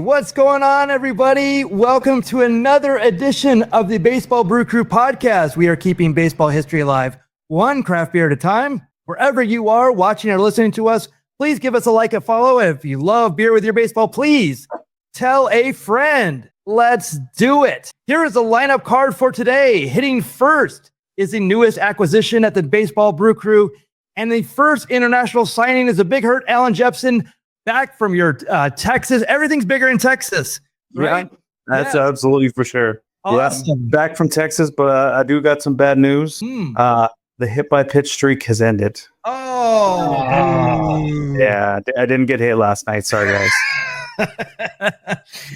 what's going on, everybody? Welcome to another edition of the Baseball Brew Crew Podcast. We are keeping baseball history alive, one craft beer at a time. Wherever you are watching or listening to us, please give us a like and follow. And if you love beer with your baseball, please tell a friend. Let's do it. Here is the lineup card for today. Hitting first is the newest acquisition at the Baseball Brew Crew. And the first international signing is a big hurt, Allan Jepsen, back from your Texas. Everything's bigger in Texas, right? Yeah, that's absolutely for sure. Awesome. Yeah, back from Texas, but I do got some bad news. The hit by pitch streak has ended. Oh. Yeah, I didn't get hit last night. Sorry, guys.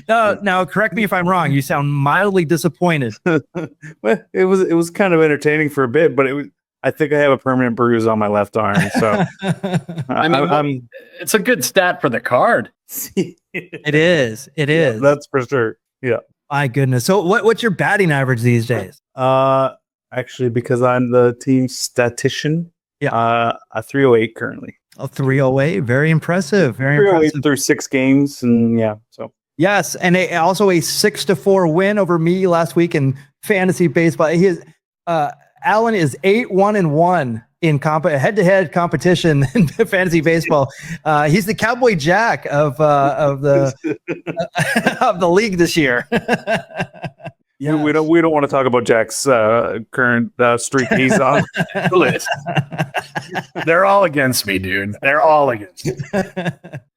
Now, correct me if I'm wrong. You sound mildly disappointed. Well, it was kind of entertaining for a bit, but I think I have a permanent bruise on my left arm. So it's a good stat for the card. It is. Yeah, that's for sure. Yeah. My goodness. So what's your batting average these days? Actually, because I'm the team statistician, a 308 currently. A 308. Very impressive. Very 308 impressive. through 6 games, and so. Yes, and also a 6-4 win over me last week in fantasy baseball. Allan is 8-1-1 in head-to-head competition in fantasy baseball. He's the Cowboy Jack of the of the league this year. Yeah, we don't want to talk about Jack's current streak he's on the list. They're all against me, dude. They're all against me.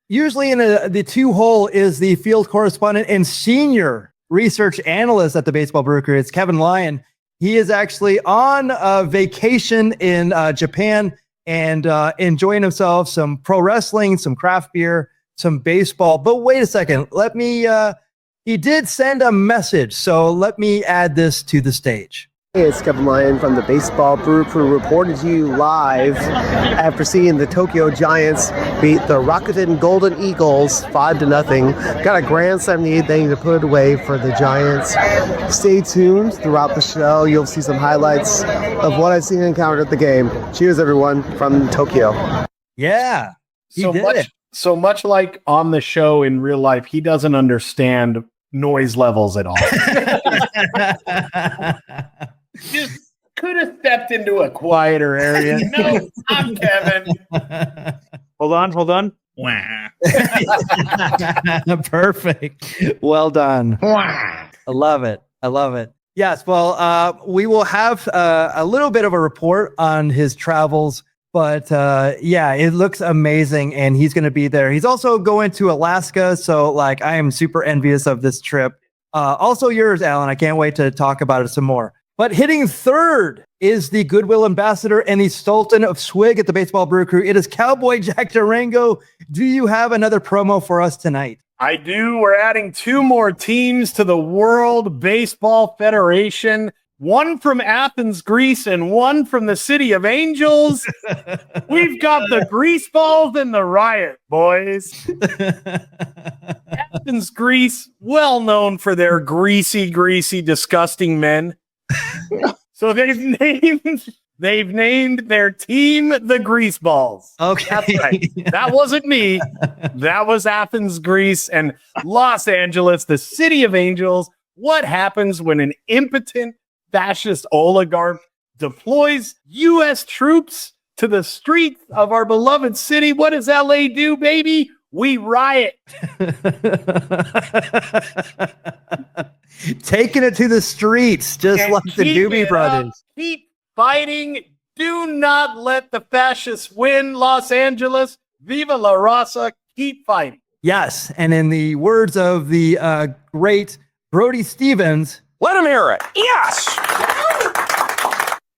Usually in the 2-hole is the field correspondent and senior research analyst at the Baseball Brew Crew. It's Kevin Lyon. He is actually on vacation in Japan and enjoying himself some pro wrestling, some craft beer, some baseball. But wait a second. He did send a message, so let me add this to the stage. Hey, it's Kevin Lyon from the Baseball Brew Crew reporting to you live after seeing the Tokyo Giants beat the Rakuten Golden Eagles 5-0. Got a grand slam in the 8th inning to put it away for the Giants. Stay tuned throughout the show. You'll see some highlights of what I've seen and encountered at the game. Cheers, everyone, from Tokyo. Yeah, So much like on the show in real life, he doesn't understand noise levels at all. Just could have stepped into a quieter area. No, I'm Kevin. Hold on. Perfect. Well done. I love it. Yes. Well, we will have a little bit of a report on his travels, but it looks amazing, and he's going to be there. He's also going to Alaska, so I am super envious of this trip. Also yours, Allan. I can't wait to talk about it some more. But hitting third is the Goodwill Ambassador and the Sultan of Swig at the Baseball Brew Crew. It is Cowboy Jack Durango. Do you have another promo for us tonight? I do. We're adding 2 more teams to the World Baseball Federation. One from Athens, Greece, and one from the City of Angels. We've got the Grease Balls and the Riot Boys. Athens, Greece, well known for their greasy, disgusting men. So they've named their team the Grease Balls. Okay. That's right. That wasn't me. That was Athens, Greece, and Los Angeles, the City of Angels. What happens when an impotent fascist oligarch deploys U.S. troops to the streets of our beloved city? What does LA do, baby? We riot. Taking it to the streets, just And like the Doobie Brothers. Keep fighting. Do not let the fascists win, Los Angeles. Viva la raza. Keep fighting. Yes, and in the words of the great Brody Stevens, let him hear it. Yes.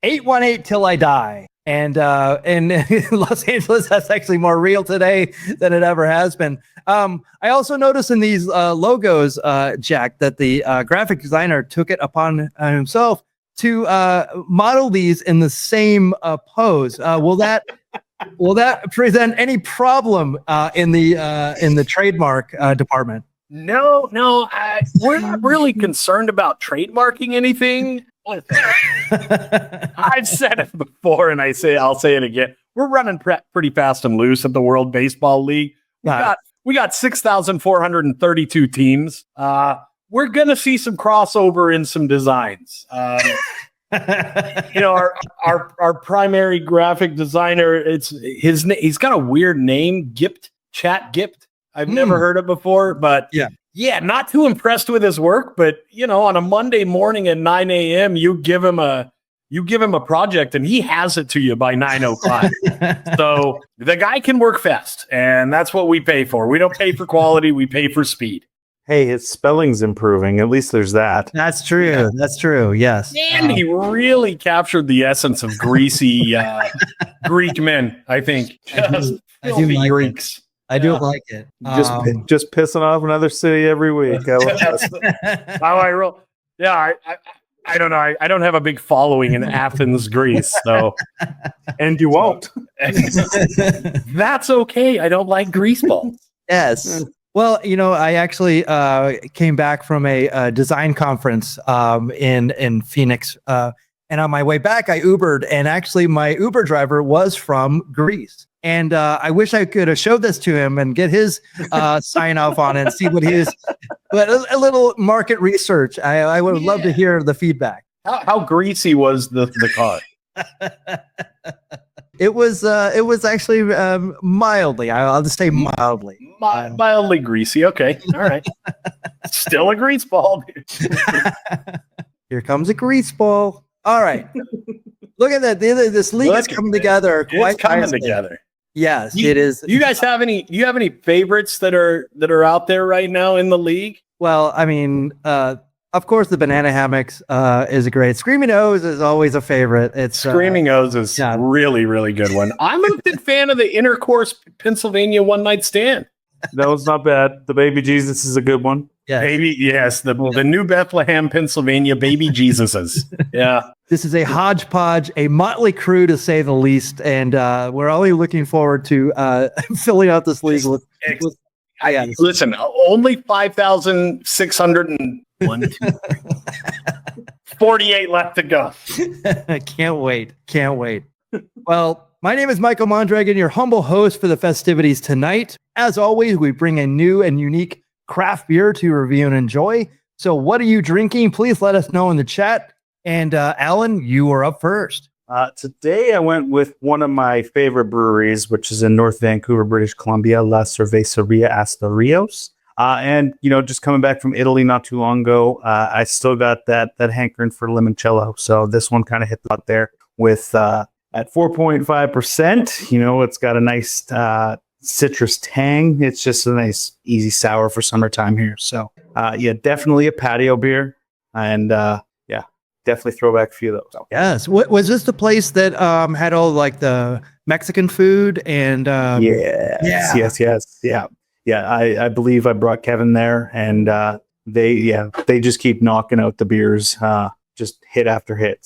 818 till I die. And in Los Angeles, that's actually more real today than it ever has been. I also noticed in these logos, Jack, that the graphic designer took it upon himself to model these in the same pose. Will that present any problem in the trademark department? No, we're not really concerned about trademarking anything. I've said it before, and I'll say it again. We're running pretty fast and loose at the World Baseball League. We've got We got 6,432 teams. We're going to see some crossover in some designs. Our primary graphic designer, he's got a weird name, Chat Gipt. I've never heard it before, but yeah, not too impressed with his work. But on a Monday morning at 9 a.m., you give him a project and he has it to you by 9:05. So the guy can work fast, and that's what we pay for. We don't pay for quality; we pay for speed. Hey, his spelling's improving. At least there's that. That's true. Yeah. That's true. Yes. And he really captured the essence of greasy Greek men, I think. Just filthy Greeks. I do like it. Just pissing off another city every week. That's how I roll. Yeah, I don't know. I don't have a big following in Athens, Greece. So, and you won't. That's okay. I don't like grease balls. Yes. Well, I actually came back from a design conference in Phoenix, and on my way back, I Ubered, and actually my Uber driver was from Greece. And I wish I could have showed this to him and get his sign off on it and see what his, but a little market research. I would love to hear the feedback. How greasy was the car? It was actually mildly. I'll just say mildly. Mildly greasy. Okay. All right. Still a grease ball. Here comes a grease ball. All right. Look at that. This league is coming together. It's coming together. Yes, it is. You guys have any? Do you have any favorites that are out there right now in the league? Well, I mean, of course, the banana hammocks is a great. Screaming O's is always a favorite. It's Screaming O's is really, really good one. I'm a big fan of the Intercourse Pennsylvania one night stand. That was not bad. The Baby Jesus is a good one. Yeah, the New Bethlehem, Pennsylvania Baby Jesuses. Yeah, this is a hodgepodge, a motley crew to say the least, and we're only looking forward to filling out this league with listen, only 5,601, 48 left to go. Can't wait. Well, my name is Michael Mondragon, your humble host for the festivities tonight. As always, we bring a new and unique craft beer to review and enjoy. So what are you drinking? Please let us know in the chat. And Allan, you are up first. Today I went with one of my favorite breweries, which is in North Vancouver, British Columbia, La Cerveceria Hasta Rios. And, just coming back from Italy not too long ago, I still got that hankering for limoncello. So this one kind of hit the spot there with at 4.5%. It's got a nice citrus tang. It's just a nice, easy sour for summertime here. So, definitely a patio beer. And, definitely throw back a few of those. Yes. What was this the place that had all like the Mexican food and yes. Yeah. I believe I brought Kevin there, and they just keep knocking out the beers, just hit after hit.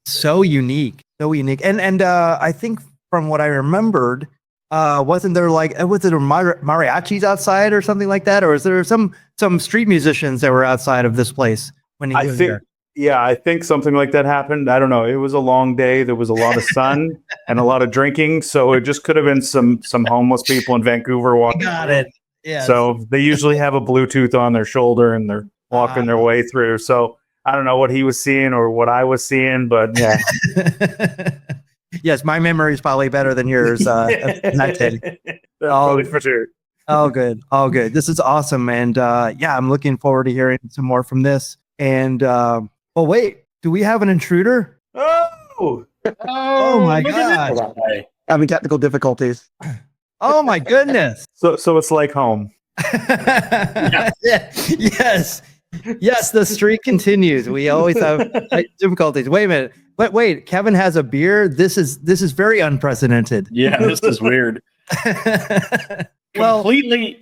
So unique. And I think from what I remembered, wasn't there was it mariachis outside or something like that, or is there some street musicians that were outside of this place when you were there? Yeah, I think something like that happened. I don't know. It was a long day. There was a lot of sun and a lot of drinking. So it just could have been some homeless people in Vancouver walking. Got it. Yeah. So they usually have a Bluetooth on their shoulder and they're walking their way through. So I don't know what he was seeing or what I was seeing, but yeah. Yes, my memory is probably better than yours. Probably for sure. All good. This is awesome. And I'm looking forward to hearing some more from this. And well, wait, do we have an intruder? Oh my God. Having technical difficulties. Oh my goodness. So it's like home. Yes, the streak continues. We always have difficulties. Wait a minute. But wait, Kevin has a beer. This is very unprecedented. Yeah, this is weird. Well,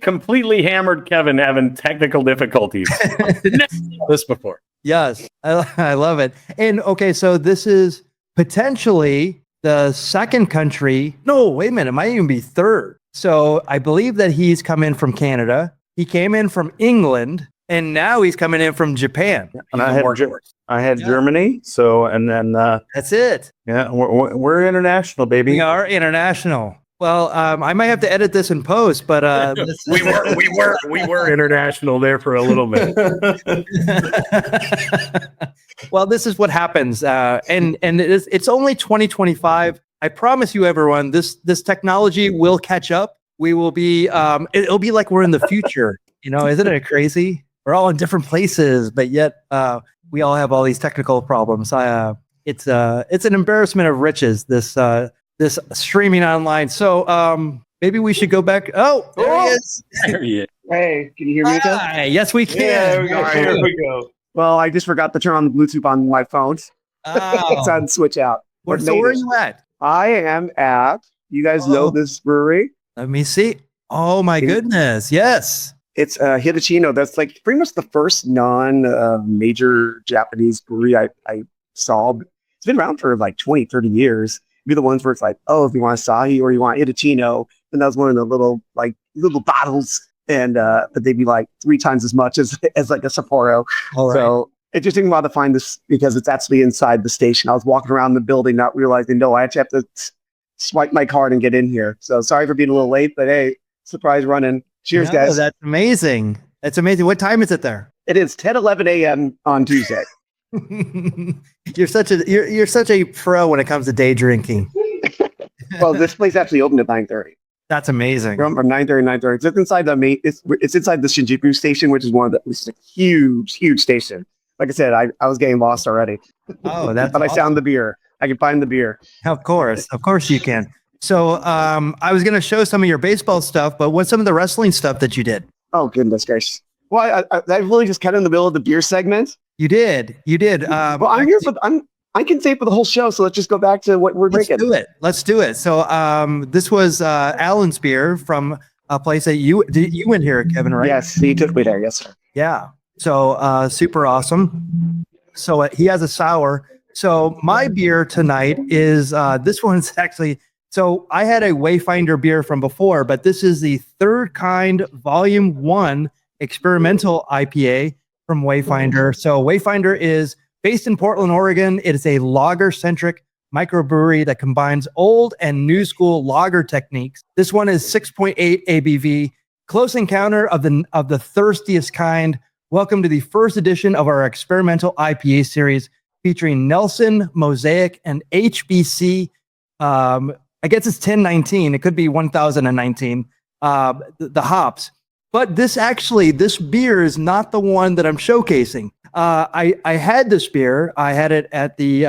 completely hammered Kevin having technical difficulties. Never seen this before. Yes, I love it. And okay, so this is potentially the second country. No, wait a minute. It might even be third. So I believe that he's come in from Canada. He came in from England, and now he's coming in from Japan. And I had Germany. So, and then that's it. Yeah, we're international, baby. We are international. Well, I might have to edit this in post, but We were international there for a little bit. well, this is what happens, and it's only 2025. I promise you, everyone, this technology will catch up. We will be, it'll be like we're in the future. Isn't it crazy? We're all in different places, but yet we all have all these technical problems. It's an embarrassment of riches. This streaming online. So maybe we should go back. Oh, there he is. There he is. Hey, can you hear me again? Hi, yes, we can. There we go. Here we go. Well, I just forgot to turn on the Bluetooth on my phone. Oh. It's on switch out. So where are you at? I am at, you guys know this brewery? Let me see. Oh my goodness. Yes. It's Hitachino. That's like pretty much the first non-major Japanese brewery I saw. It's been around for like 20, 30 years. Be the ones where it's like, oh, if you want Asahi or you want Hitachino, and that was one of the little bottles, and but they'd be like 3 times as much as like a Sapporo. All right. So it just took me a while to find this because it's actually inside the station. I was walking around the building, not realizing, no, I actually have to swipe my card and get in here. So sorry for being a little late, but hey, surprise running. Cheers, guys. That's amazing. That's amazing. What time is it there? It is 10:11 a.m. on Tuesday. You're such a pro when it comes to day drinking. Well, this place actually opened at 9:30. That's amazing. From 9:30 to 9:30. It's inside the it's inside the Shinjuku station, which is it's a huge station. Like I said, I was getting lost already. Oh, that's but awesome. I found the beer. I can find the beer. Of course you can. So I was going to show some of your baseball stuff, but what's some of the wrestling stuff that you did? Oh, goodness gracious. Well, I really just cut in the middle of the beer segment. You did. Well, I'm here for I can say for the whole show, so let's just go back to what we're drinking. Let's do it. So this was Allan's beer from a place that you went here, Kevin, right? Yes, he took me there. Yes, sir. Yeah. So super awesome. So he has a sour. So my beer tonight is this one's actually. So I had a Wayfinder beer from before, but this is the Third Kind Volume 1 experimental IPA from Wayfinder. So Wayfinder is based in Portland, Oregon. It is a lager-centric microbrewery that combines old and new school lager techniques. This one is 6.8 ABV. Close encounter of the thirstiest kind. Welcome to the first edition of our experimental IPA series featuring Nelson, Mosaic, and HBC. I guess it's 1019. It could be 1019. The hops. But this beer is not the one that I'm showcasing. I had this beer. I had it at the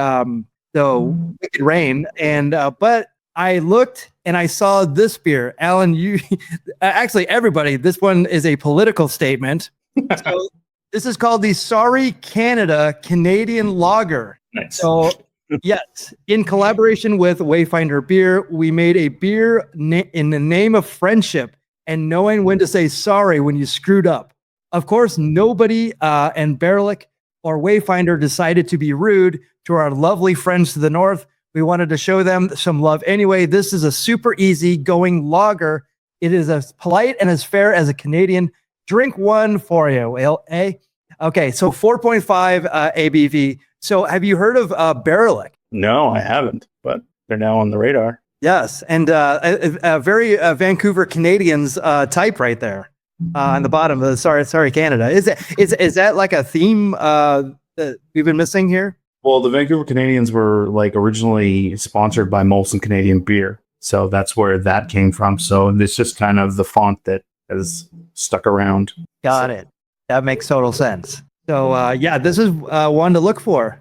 Wicked Rain, and but I looked and I saw this beer. Allan, you actually everybody. This one is a political statement. So this is called the Sorry Canada Canadian Lager. Nice. So yes, in collaboration with Wayfinder Beer, we made a beer in the name of friendship and knowing when to say sorry when you screwed up. Of course, nobody and Berlick or Wayfinder decided to be rude to our lovely friends to the north. We wanted to show them some love anyway. This is a super easy going lager. It is as polite and as fair as a Canadian. Drink one for you, eh? Okay, so 4.5 ABV. So have you heard of Berlick? No, I haven't, but they're now on the radar. Yes, and a very Vancouver Canadians type right there on the bottom of the Sorry Canada. Is that like a theme that we've been missing here? Well, the Vancouver Canadians were like originally sponsored by Molson Canadian Beer, so that's where that came from. So it's just kind of the font that has stuck around. Got it. That makes total sense. So yeah, this is one to look for.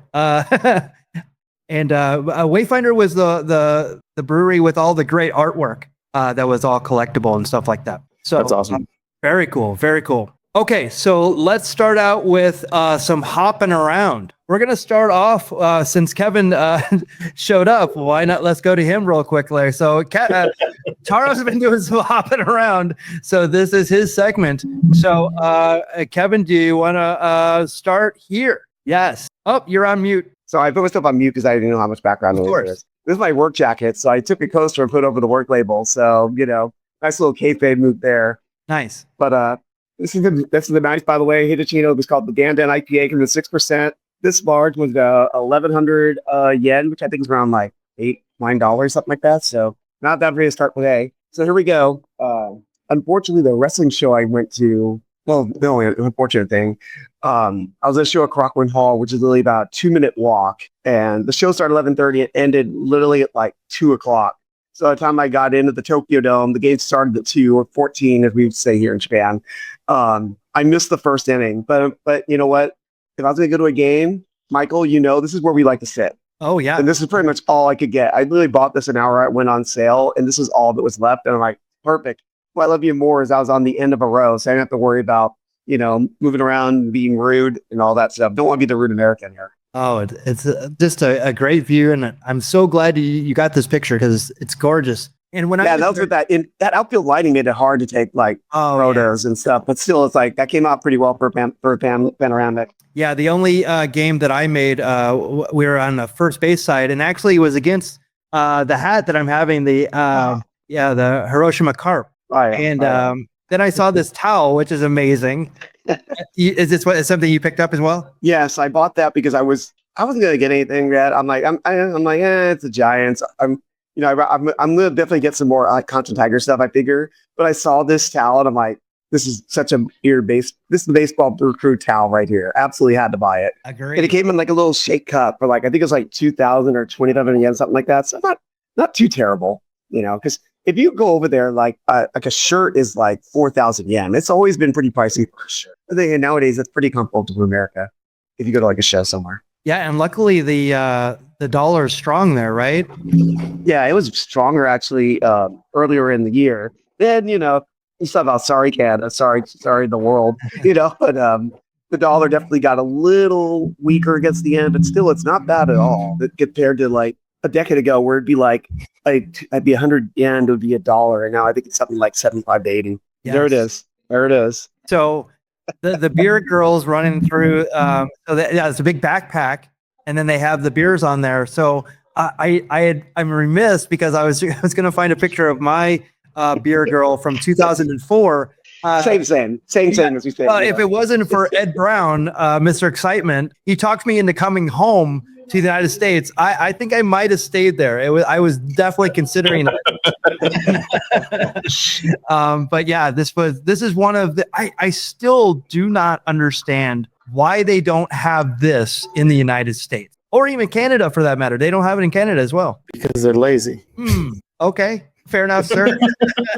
And Wayfinder was the brewery with all the great artwork that was all collectible and stuff like that. So That's awesome. Very cool. Very cool. Okay, so let's start out with some hopping around. We're going to start off since Kevin showed up. Why not? Let's go to him real quickly. So Taro's been doing some hopping around. So this is his segment. So Kevin, do you want to start here? Yes. Oh, you're on mute. So I put myself on mute because I didn't know how much background noise there is. This is my work jacket, so I took a coaster and put over the work label. So, nice little kayfabe move there. Nice. But this is the nice, by the way. Hitachino was called the Gandan IPA from the 6%. This large was 1,100 yen, which I think is around like $8-9, something like that. So Not that ready to start today. So here we go. Unfortunately, the wrestling show I went to, well, the only unfortunate thing, I was at a show at Crockwin Hall, which is literally about a 2-minute walk. And the show started 11:30. It ended literally at like 2 o'clock. So by the time I got into the Tokyo Dome, the game started at 2 or 14, as we would say here in Japan. I missed the first inning. But you know what? If I was going to go to a game, Michael, this is where we like to sit. Oh, yeah. And this is pretty much all I could get. I literally bought this an hour. It went on sale, and this is all that was left. And I'm like, perfect. What I love you more is I was on the end of a row, so I didn't have to worry about, moving around, being rude, and all that stuff. Don't want to be the rude American here. Oh, it's just a great view, and I'm so glad you got this picture because it's gorgeous. And when that was with that outfield lighting made it hard to take photos and stuff, but still, it's like that came out pretty well for a panoramic. Yeah, the only game that I made, we were on the first base side, and actually it was against the hat that I'm having, the Hiroshima Carp. Then I saw this towel, which is amazing. Is this something you picked up as well? Yes, I bought that because I wasn't gonna get anything yet. I'm like, it's the Giants. I'm gonna definitely get some more Contra Tiger stuff, I figure. But I saw this towel and I'm like, this is such a this is the Baseball Brew Crew towel right here. Absolutely had to buy it. Agreed. And it came in like a little shake cup for I think it was like 2,000 or 20,000 yen, something like that. So not too terrible, because if you go over there, like a shirt is like 4,000 yen. It's always been pretty pricey for a shirt. I think nowadays it's pretty comfortable to America if you go to like a show somewhere. Yeah, and luckily the dollar is strong there, right? Yeah, it was stronger actually earlier in the year. Then you saw about sorry the world, but the dollar definitely got a little weaker against the end, but still it's not bad at all compared to like a decade ago where it'd be like I'd be 100 yen, it would be $1, and now I think it's something like 75 to 80. Yes. There it is. So the beer girls running through. It's a big backpack, and then they have the beers on there. So I'm remiss because I was going to find a picture of my beer girl from 2004. Same as we say. If it wasn't for Ed Brown, Mr. Excitement, he talked me into coming home to the United States. I think I might have stayed there. I was definitely considering it. But yeah, this is one of the. I still do not understand why they don't have this in the United States or even Canada for that matter. They don't have it in Canada as well because they're lazy. Okay, fair enough, sir.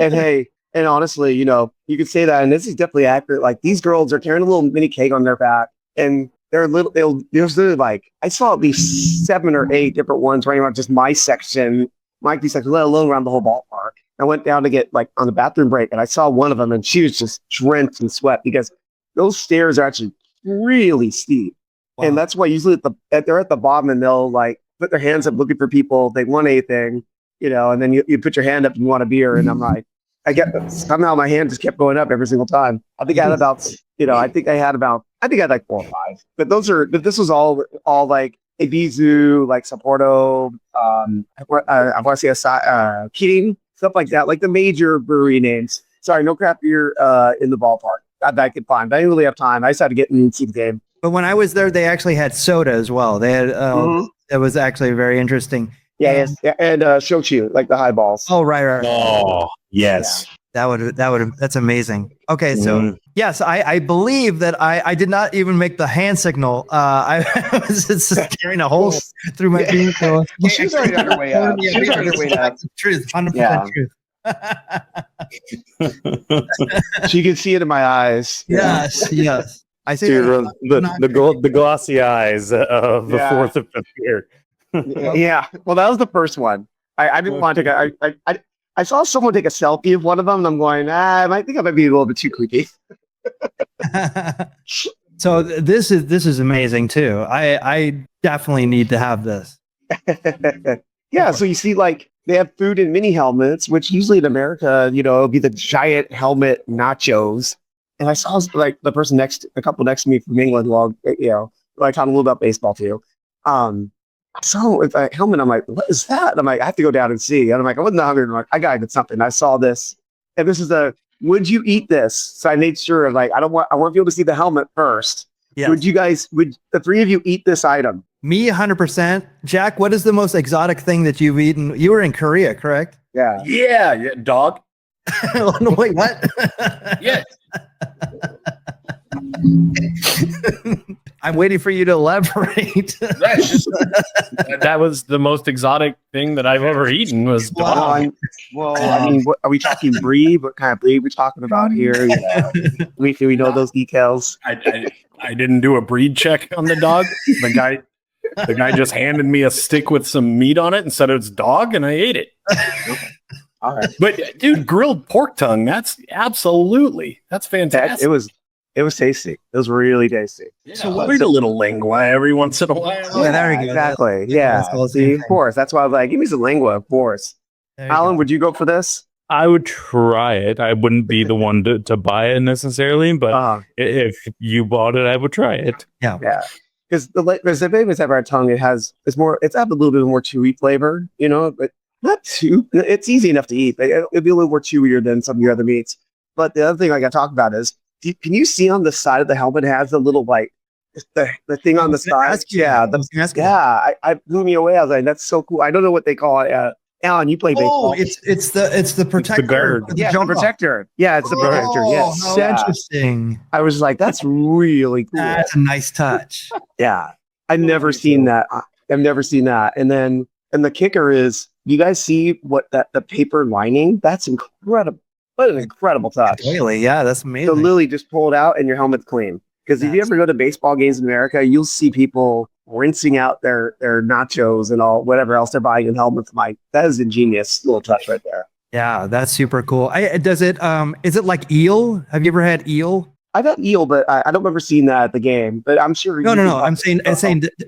And hey. And honestly, you could say that, and this is definitely accurate. Like these girls are carrying a little mini keg on their back, and there's literally like I saw at least 7 or 8 different ones running around just my section, let alone around the whole ballpark. I went down to get like on the bathroom break, and I saw one of them, and she was just drenched in sweat because those stairs are actually really steep, and that's why usually they're at the bottom, and they'll like put their hands up looking for people if they want anything, and then you put your hand up and you want a beer, and I'm like. Somehow my hand just kept going up every single time. I think I had about, I had like 4 or 5. But this was all like Ibizu, like Sapporo, I want to say Kirin, stuff like that, like the major brewery names. Sorry, no craft beer in the ballpark that I could find. But I didn't really have time. I just had to get in and see the game. But when I was there, they actually had soda as well. They had, it was actually very interesting. Yeah, and shochu, like the highballs. Oh, right. Oh, yes. Yeah. That's amazing. Okay, so yes, I believe that I did not even make the hand signal. I was just staring a hole through my bean. So she's already on her way up. She's on her way up. Truth, 100% truth. So you can see it in my eyes. Yes. I see the glossy eyes of the 4th of Pier. Yeah, well, that was the first one. I didn't want to take I saw someone take a selfie of one of them, and I'm going, I think I might be a little bit too creepy. So this is amazing too. I definitely need to have this. Yeah, so you see, like they have food in mini helmets, which usually in America, it'll be the giant helmet nachos. And I saw like the person a couple next to me from England, I taught a little about baseball too. I saw with a helmet. I'm like, what is that? And I'm like, I have to go down and see. And I'm like, I wasn't hungry. I'm like, I gotta get something. I saw this, and this is would you eat this? So I made sure, like, I want to be able to see the helmet first. Yes. Would the 3 of you eat this item? Me, 100%. Jack, what is the most exotic thing that you've eaten? You were in Korea, correct? Yeah. Yeah, dog. Oh, no, wait, what? Yeah. I'm waiting for you to elaborate. That's just that was the most exotic thing that I've ever eaten was dog. I mean, what, are we talking breed? What kind of breed we talking about here? Yeah. We know those details. I didn't do a breed check on the dog. The guy just handed me a stick with some meat on it and said it's dog, and I ate it. All right. But dude, grilled pork tongue, that's fantastic. It was tasty. It was really tasty. Yeah, so what a little lingua every once in a while. Yeah, there you go. Exactly. Yeah. See, of course. That's why I was like, give me some lingua, of course. Allan, would you go for this? I would try it. I wouldn't be the one to buy it necessarily, but if you bought it, I would try it. Yeah. Because the famous ever tongue, it's a little bit more chewy flavor, but not too. It's easy enough to eat. It'd be a little more chewier than some of your other meats. But the other thing I got to talk about is, can you see on the side of the helmet it has a little the thing on the side? I blew me away. I was like, that's so cool. I don't know what they call it. Allan, you play baseball. Oh, it's the protector. The guard. Yeah, the protector. Yeah, it's the protector. Yes. How interesting. I was like, that's really cool. That's a nice touch. Yeah. I've never seen that. And the kicker is, you guys see what the paper lining? That's incredible. What an incredible touch. Really? Yeah, that's amazing. So literally just pull it out and your helmet's clean. Because if you ever go to baseball games in America, you'll see people rinsing out their nachos and all whatever else they're buying in helmets. That is ingenious little touch right there. Yeah, that's super cool. Is it like eel? Have you ever had eel? I've had eel, but I don't remember seeing that at the game. But I'm sure. No. I'm saying,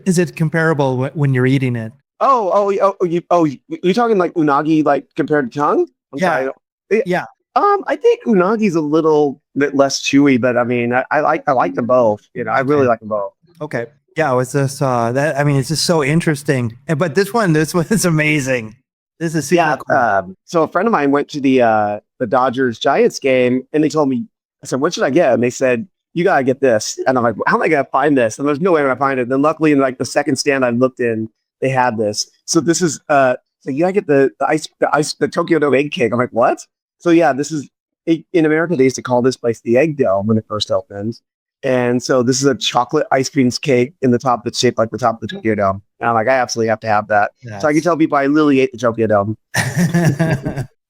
is it comparable when you're eating it? You're talking like unagi, like compared to tongue? Yeah. I think unagi's a little bit less chewy, but I mean, I like them both. I really like them both. Okay. Yeah, it was just that. I mean, it's just so interesting. But this one is amazing. This is super cool. So a friend of mine went to the Dodgers Giants game, and they told me, I said, "What should I get?" And they said, "You gotta get this." And I'm like, "How am I gonna find this?" And there's no way I'm gonna find it. And then luckily, in like the second stand I looked in, they had this. So this is so you gotta get the Tokyo Dome egg cake. I'm like, what? So yeah, this is in America. They used to call this place the Egg Dome when it first opened. And so this is a chocolate ice cream cake in the top that's shaped like the top of the Tokyo Dome. And I'm like, I absolutely have to have that. So I can tell people I literally ate the Tokyo Dome.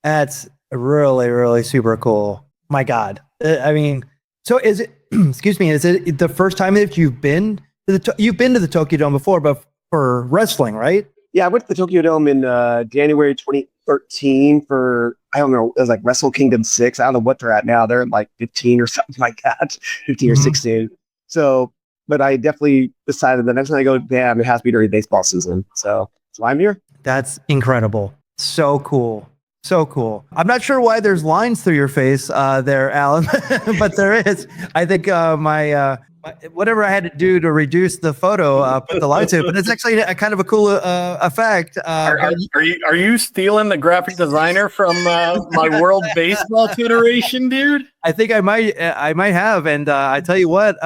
That's really, really super cool. My God. I mean, so is it, excuse me, is it the first time that you've been to the Tokyo Dome before, but for wrestling, right? Yeah, I went to the Tokyo Dome in January 2013 for, I don't know, it was like Wrestle Kingdom 6. I don't know what they're at now. They're at like 15 or something like that, 15 or 16. So, but I definitely decided the next time I go, damn, it has to be during baseball season. So that's why I'm here. That's incredible. So cool. So cool. I'm not sure why there's lines through your face there, Allan, but there is. I think my whatever I had to do to reduce the photo put the lines in, but it's actually a kind of a cool effect. Are you stealing the graphic designer from my World Baseball Federation, dude? I think I might have, and I tell you what,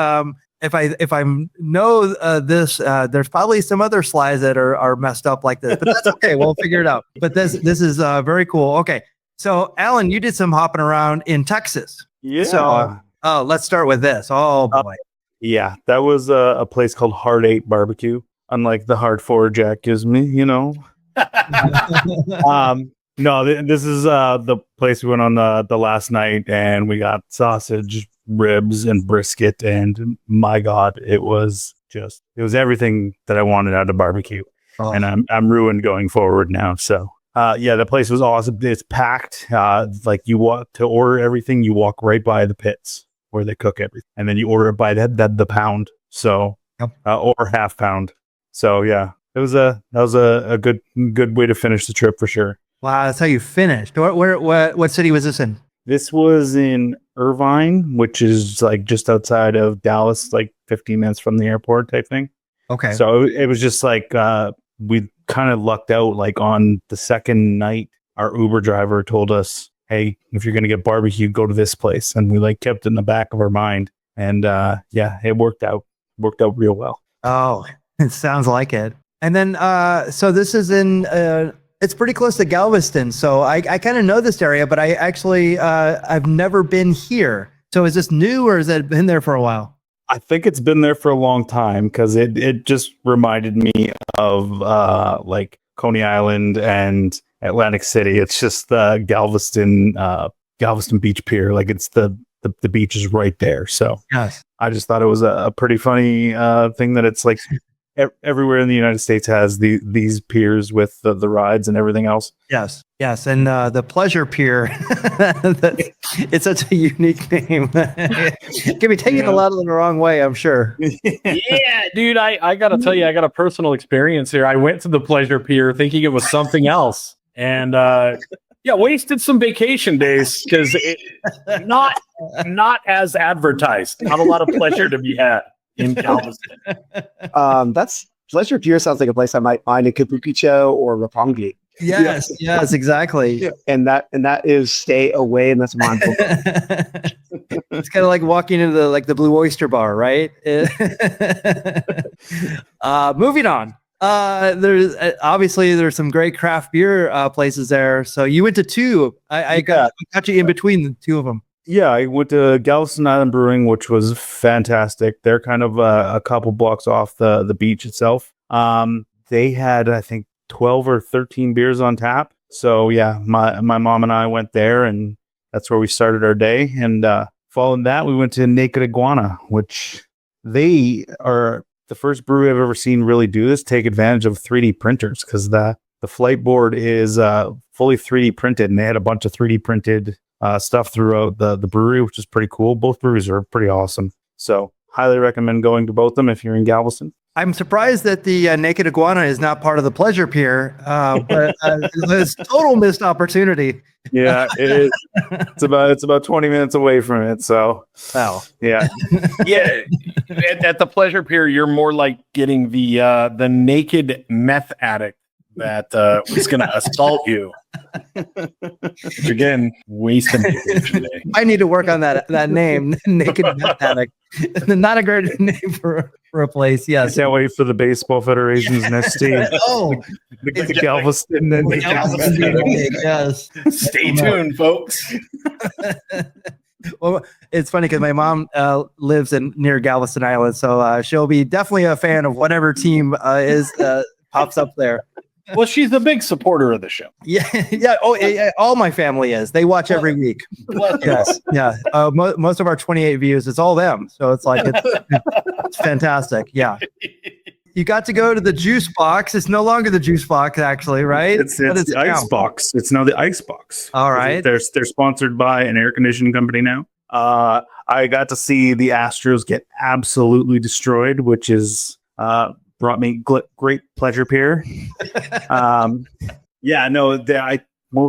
if I know this, there's probably some other slides that are messed up like this, but that's okay. We'll figure it out. But this is very cool. Okay, so Allan, you did some hopping around in Texas. Yeah. So let's start with this. Oh boy. Yeah, that was a place called Hard 8 Barbecue. Unlike the Hard 4 Jack gives me, No, this is the place we went on the last night, and we got sausage, ribs, and brisket, and my God, it was everything that I wanted out of barbecue. Oh. And I'm ruined going forward now. So the place was awesome. It's packed. Like you walk to order everything, you walk right by the pits where they cook everything, and then you order it by the pound, so or half pound. So yeah, that was a good way to finish the trip for sure. Wow, that's how you finished. What city was this in? This was in Irvine, which is like just outside of Dallas, like 15 minutes from the airport type thing. Okay. So it was just like we kind of lucked out. Like on the second night, our Uber driver told us, hey, if you're going to get barbecue, go to this place. And we like kept it in the back of our mind. And it worked out real well. Oh, it sounds like it. And then, so this is in It's pretty close to Galveston, so I kind of know this area, but I actually I've never been here. So is this new, or has it been there for a while? I think it's been there for a long time because it just reminded me of like Coney Island and Atlantic City. It's just the Galveston Beach Pier. Like it's the beach is right there. So Yes. I just thought it was a pretty funny thing that it's like everywhere in the United States has these piers with the rides and everything else. Yes. And the Pleasure Pier, it's such a unique name. Can be taken a lot of the wrong way, I'm sure. Yeah, dude, I got to tell you, I got a personal experience here. I went to the Pleasure Pier thinking it was something else. And wasted some vacation days because not as advertised. Not a lot of pleasure to be had in Galveston. That's Pleasure Pier sounds like a place I might find in Kabukicho or Roppongi. Yes, exactly. Yeah. And that is stay away, and that's mindful. It's kind of like walking into the Blue Oyster Bar, right? Moving on. There's some great craft beer places there. So you went to two. I got you in between the two of them. Yeah, I went to Galveston Island Brewing, which was fantastic. They're kind of a couple blocks off the beach itself. They had, I think, 12 or 13 beers on tap. So yeah, my mom and I went there, and that's where we started our day. And following that, we went to Naked Iguana, which they are the first brewery I've ever seen really do this, take advantage of 3D printers, because the flight board is fully 3D printed, and they had a bunch of 3D printed stuff throughout the brewery, which is pretty cool. Both breweries are pretty awesome. So highly recommend going to both of them if you're in Galveston. I'm surprised that the Naked Iguana is not part of the Pleasure Pier, but it's total missed opportunity. Yeah, it is. It's about 20 minutes away from it. So, wow. Yeah. Yeah. At the Pleasure Pier, you're more like getting the naked meth addict that was going to assault you. Which again, wasting vacation day. I need to work on that name, Naked Meth Addict. Not a great name for a place. Yes. I can't wait for the Baseball Federation's next team. The Galveston. And yes. Stay tuned, folks. Well, it's funny because my mom lives near Galveston Island, so she'll be definitely a fan of whatever team pops up there. Well, she's a big supporter of the show. Yeah. Oh, yeah. All my family is. They watch every week. Yes. Yeah. Most of our 28 views, it's all them. So it's like it's fantastic. Yeah. You got to go to the juice box. It's no longer the juice box, actually, right? It's the ice box. It's now the ice box. All right. They're sponsored by an air conditioning company now. I got to see the Astros get absolutely destroyed, which is brought me great pleasure. Pier. Yeah, no,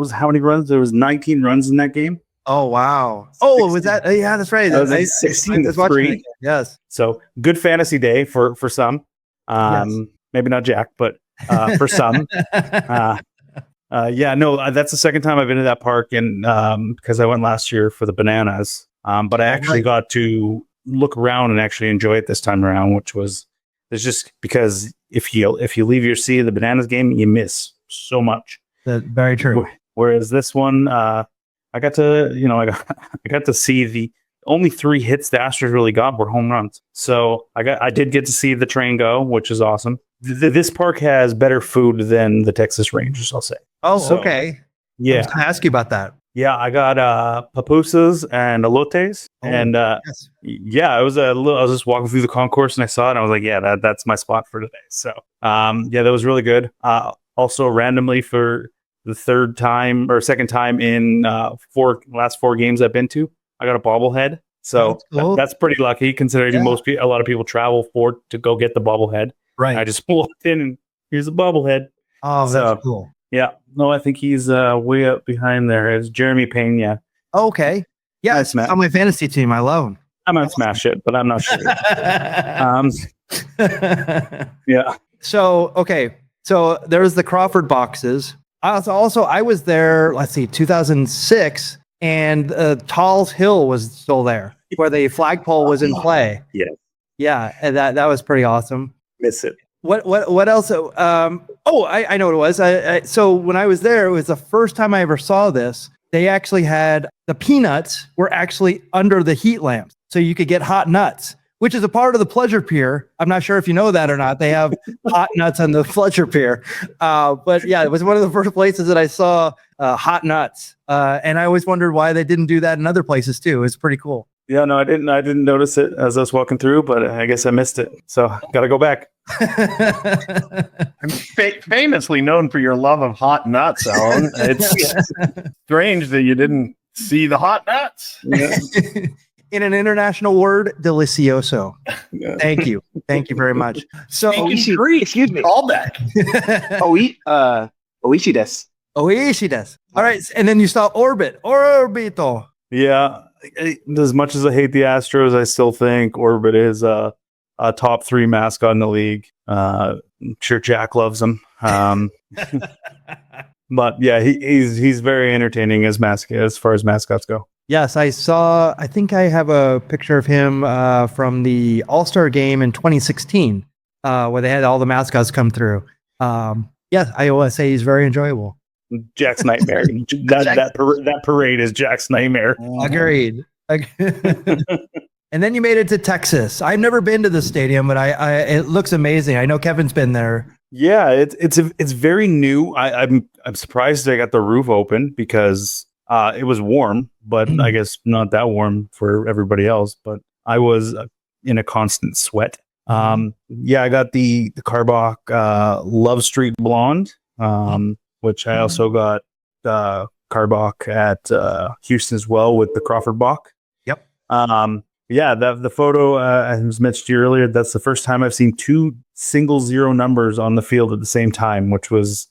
how many runs? There was 19 runs in that game. Oh, wow. 16. Oh, was that? Yeah, that's right. That was 16-3. Yes. So good fantasy day for some. Yes. Maybe not Jack, but for some. Yeah, no, that's the second time I've been to that park, and because I went last year for the bananas. But I actually got to look around and actually enjoy it this time around, which was there's just because if you leave your seat at the bananas game, you miss so much. That's very true. Whereas this one, I got to see the only 3 hits the Astros really got were home runs. So I did get to see the train go, which is awesome. This park has better food than the Texas Rangers, I'll say. Oh, so, okay. Yeah. I was going to ask you about that. Yeah, I got pupusas and elotes, and yes. Yeah, I was just walking through the concourse and I saw it, and I was like, yeah, that's my spot for today. So, yeah, that was really good. Also, randomly for the second time in last 4 games I've been to, I got a bobblehead. So cool. That's pretty lucky considering a lot of people travel to go get the bobblehead. Right. I just walked in and here's a bobblehead. Oh, that's cool. Yeah. No, I think he's way up behind there. It's Jeremy Pena. Oh, okay. Yeah, it's on my fantasy team. I love him. I might smash it, but I'm not sure. Yeah. So, okay. So there's the Crawford boxes. I was there, let's see, 2006, and Tall's Hill was still there, where the flagpole was in play. Yeah. Yeah, and that was pretty awesome. Miss it. What else? I know what it was. So when I was there, it was the first time I ever saw this. They actually had the peanuts were actually under the heat lamps, so you could get hot nuts, which is a part of the pleasure pier. I'm not sure if you know that or not. They have hot nuts on the pleasure pier. But yeah, it was one of the first places that I saw hot nuts. And I always wondered why they didn't do that in other places too. It's pretty cool. Yeah, no, I didn't notice it as I was walking through, but I guess I missed it. So got to go back. I'm famously known for your love of hot nuts, Allan. It's strange that you didn't see the hot nuts. Yeah. In an international word, delicioso. Yeah. Thank you. Thank you very much. So, Excuse me. Callback. Oishi desu. Oishi desu. All right. And then you saw Orbito. Yeah, as much as I hate the Astros, I still think Orbit is a top 3 mascot in the league. I'm sure Jack loves him. But yeah, he's very entertaining as far as mascots go. Yes, I think I have a picture of him from the All-Star game in 2016 where they had all the mascots come through. Yeah, I always say he's very enjoyable. Jack's nightmare. that parade is Jack's nightmare. Agreed. And then you made it to Texas. I've never been to the stadium, but it looks amazing. I know Kevin's been there. Yeah, it's very new. I'm surprised they got the roof open because it was warm, but I guess not that warm for everybody else. But I was in a constant sweat. Yeah, I got the Carbach Love Street Blonde, which I also got Carbach at Houston as well with the Crawford Bach. Yep. Yeah, the photo I was mentioned to you earlier. That's the first time I've seen 2 single zero numbers on the field at the same time, which was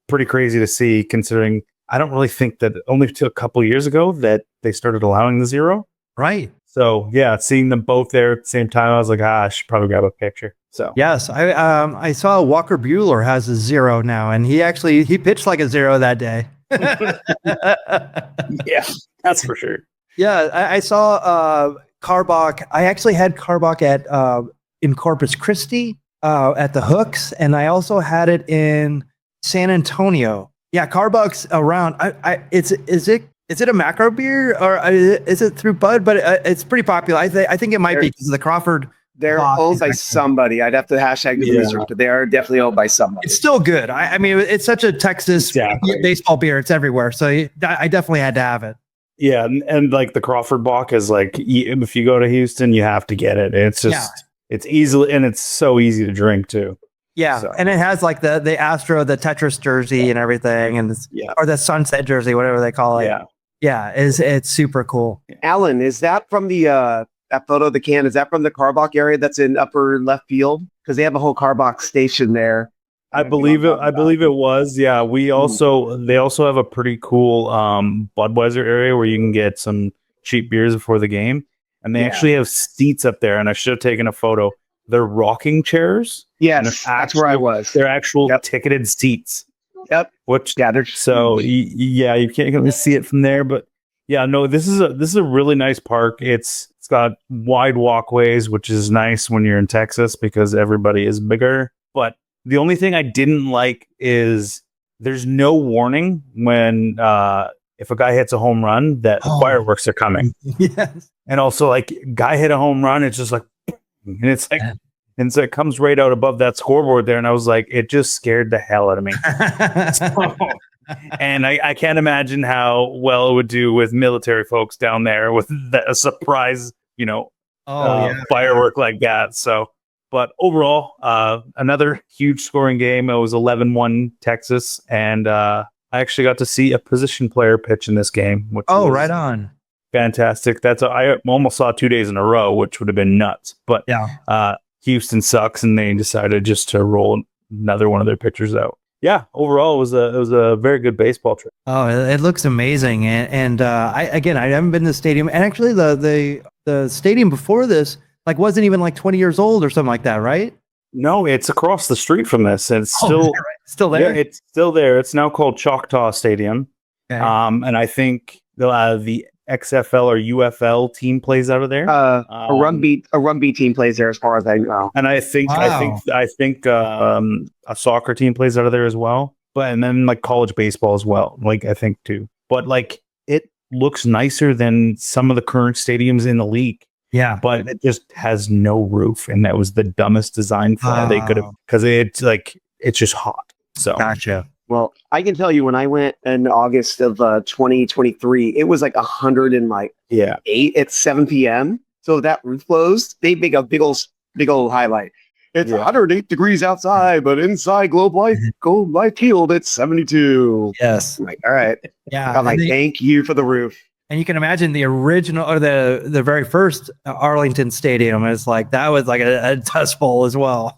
pretty crazy to see, considering I don't really think that only until a couple of years ago that they started allowing the zero. Right. So yeah, seeing them both there at the same time, I was like, I should probably grab a picture. So yes, I saw Walker Buehler has a 0 now, and he pitched like a 0 that day. Yeah, that's for sure. Yeah, I saw Carbach. I actually had Carbach at in Corpus Christi at the Hooks, and I also had it in San Antonio. Yeah, Carbach's around. Is it a macro beer or is it through Bud? But it's pretty popular. I think it might be because of the Crawford. They're owned by somebody. I'd have to hashtag the research, but they are definitely owned by somebody. It's still good. I mean, it's such a Texas baseball beer. It's everywhere. So I definitely had to have it. Yeah, and like the Crawford Bach is like, if you go to Houston, you have to get it. It's just it's easily, and it's so easy to drink too. Yeah, so. And it has like the Astro, the Tetris jersey and everything, and or the Sunset jersey, whatever they call it. Yeah, it's super cool. Allan, is that from the that photo of the can? Is that from the Carbach area that's in upper left field? Because they have a whole Carbach station there. I believe it was. Yeah, they also have a pretty cool Budweiser area where you can get some cheap beers before the game, and they actually have seats up there. And I should have taken a photo. They're rocking chairs. Yes, that's where I was. They're actual ticketed seats. Yep. Which you can't really see it from there, but yeah, no, this is a really nice park. It's got wide walkways, which is nice when you're in Texas because everybody is bigger. But the only thing I didn't like is there's no warning when if a guy hits a home run that fireworks are coming. Yes. And also like guy hit a home run, it's just like, and it's like, and so it comes right out above that scoreboard there. And I was like, it just scared the hell out of me. And I can't imagine how well it would do with military folks down there with a surprise, firework like that. So, but overall, another huge scoring game. It was 11-1 Texas. And I actually got to see a position player pitch in this game. Which was right on. Fantastic. I almost saw 2 days in a row, which would have been nuts. But Houston sucks, and they decided just to roll another one of their pitchers out. Yeah, overall, it was a very good baseball trip. Oh, it looks amazing, and I haven't been to the stadium, and actually the stadium before this wasn't even 20 years old or something like that, right? No, it's across the street from this, and it's still there. Yeah, it's still there. It's now called Choctaw Stadium, okay. And I think the XFL or UFL team plays out of there. A rugby team plays there, as far as I know. And I think a soccer team plays out of there as well. But and then like college baseball as well. Like I think too. But like it looks nicer than some of the current stadiums in the league. Yeah, but it just has no roof, and that was the dumbest design they could have, because it's just hot. So gotcha. Well, I can tell you when I went in August of 2023, it was like 108 at 7 p.m. So if that roof closed, they make a big old highlight. It's 108 degrees outside, but inside Globe Life Field, it's 72. Yes. I'm like, all right. Yeah. I'm like, thank you for the roof. And you can imagine the original or the very first Arlington Stadium is like, that was like a dust bowl as well.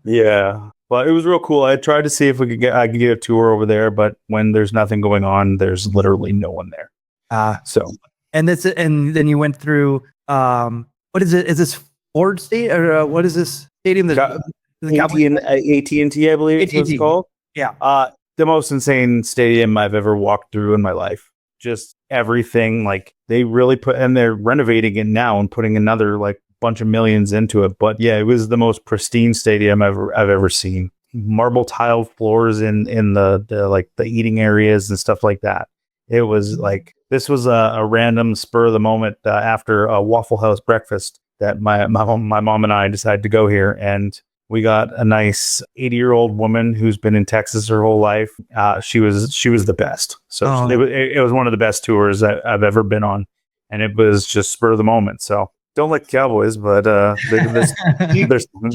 Yeah. But it was real cool. I tried to see if I could get a tour over there, but when there's nothing going on, there's literally no one there. And then you went through what is it? Is this Ford State or what is this stadium? AT&T, I believe it's called. Yeah. The most insane stadium I've ever walked through in my life. Just everything, like they really and they're renovating it now and putting another like bunch of millions into it. But yeah, it was the most pristine stadium I've ever seen. Marble tiled floors in the eating areas and stuff like that. It was like, this was a random spur of the moment after a Waffle House breakfast that my mom and I decided to go here, and we got a nice 80-year-old woman who's been in Texas her whole life. She was the best. So it was one of the best tours that I've ever been on, and it was just spur of the moment. So don't like Cowboys, but their